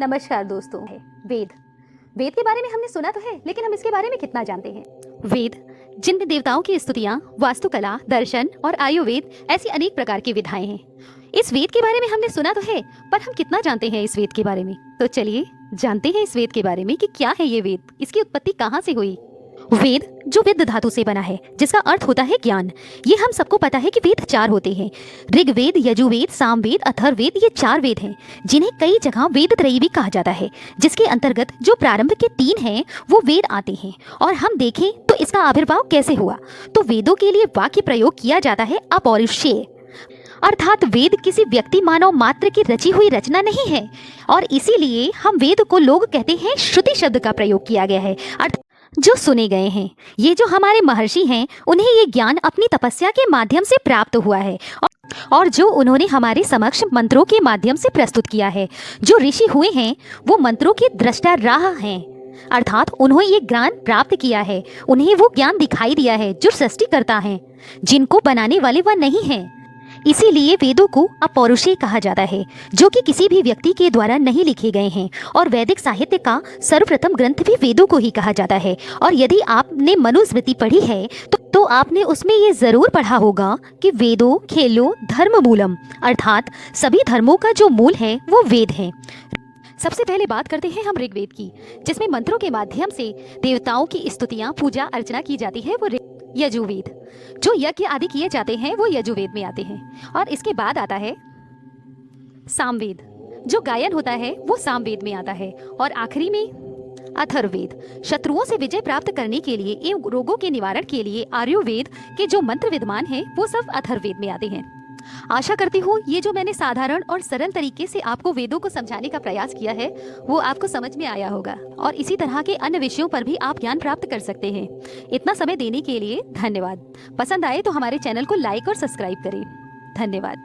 नमस्कार दोस्तों। है वेद। वेद के बारे में हमने सुना तो है, लेकिन हम इसके बारे में कितना जानते हैं? वेद जिनमें देवताओं की स्तुतियां, वास्तुकला, दर्शन और आयुर्वेद ऐसी अनेक प्रकार की विधाएं हैं। इस वेद के बारे में हमने सुना तो है, पर हम कितना जानते हैं इस वेद के बारे में? तो चलिए जानते हैं इस वेद के बारे में कि क्या है ये वेद, इसकी उत्पत्ति कहाँ से हुई। वेद जो विद धातु से बना है, जिसका अर्थ होता है ज्ञान। ये हम सबको पता है कि वेद 4 होते हैं। ऋग्वेद, यजुर्वेद, सामवेद, अथर्ववेद, ये 4 वेद हैं, जिन्हें कई जगह वेद त्रयी भी कहा जाता है, जिसके अंतर्गत जो प्रारंभ के 3 हैं वो वेद आते हैं। और हम देखें तो इसका आविर्भाव कैसे हुआ, तो वेदों के लिए वाक्य प्रयोग किया जाता है अपौरुषेय, अर्थात वेद किसी व्यक्ति मानव मात्र की रची हुई रचना नहीं है, और इसीलिए हम वेद को लोग कहते हैं श्रुति शब्द का प्रयोग किया गया है, जो सुने गए हैं। ये जो हमारे महर्षि हैं, उन्हें ये ज्ञान अपनी तपस्या के माध्यम से प्राप्त हुआ है, और जो उन्होंने हमारे समक्ष मंत्रों के माध्यम से प्रस्तुत किया है। जो ऋषि हुए हैं वो मंत्रों के दृष्टा राह हैं, अर्थात उन्होंने ये ज्ञान प्राप्त किया है, उन्हें वो ज्ञान दिखाई दिया है जो सृष्टि करता है, जिनको बनाने वाले वह नहीं है। इसीलिए वेदों को अपौरुषेय कहा जाता है, जो कि किसी भी व्यक्ति के द्वारा नहीं लिखे गए हैं। और वैदिक साहित्य का सर्वप्रथम ग्रंथ भी वेदों को ही कहा जाता है। और यदि आपने मनुस्मृति पढ़ी है तो आपने उसमें ये जरूर पढ़ा होगा कि वेदों खेलो धर्म मूलम, अर्थात सभी धर्मों का जो मूल है वो वेद है। सबसे पहले बात करते हैं हम ऋग्वेद की, जिसमें मंत्रों के माध्यम से देवताओं की स्तुतियां, पूजा अर्चना की जाती है, वो यजुर्वेद। जो यज्ञ आदि किए जाते हैं वो यजुर्वेद में आते हैं। और इसके बाद आता है सामवेद, जो गायन होता है वो सामवेद में आता है। और आखिरी में अथर्ववेद, शत्रुओं से विजय प्राप्त करने के लिए एवं रोगों के निवारण के लिए आयुर्वेद के जो मंत्र विद्यमान हैं वो सब अथर्ववेद में आते हैं। आशा करती हूँ ये जो मैंने साधारण और सरल तरीके से आपको वेदों को समझाने का प्रयास किया है वो आपको समझ में आया होगा, और इसी तरह के अन्य विषयों पर भी आप ज्ञान प्राप्त कर सकते हैं। इतना समय देने के लिए धन्यवाद। पसंद आए तो हमारे चैनल को लाइक और सब्सक्राइब करें। धन्यवाद।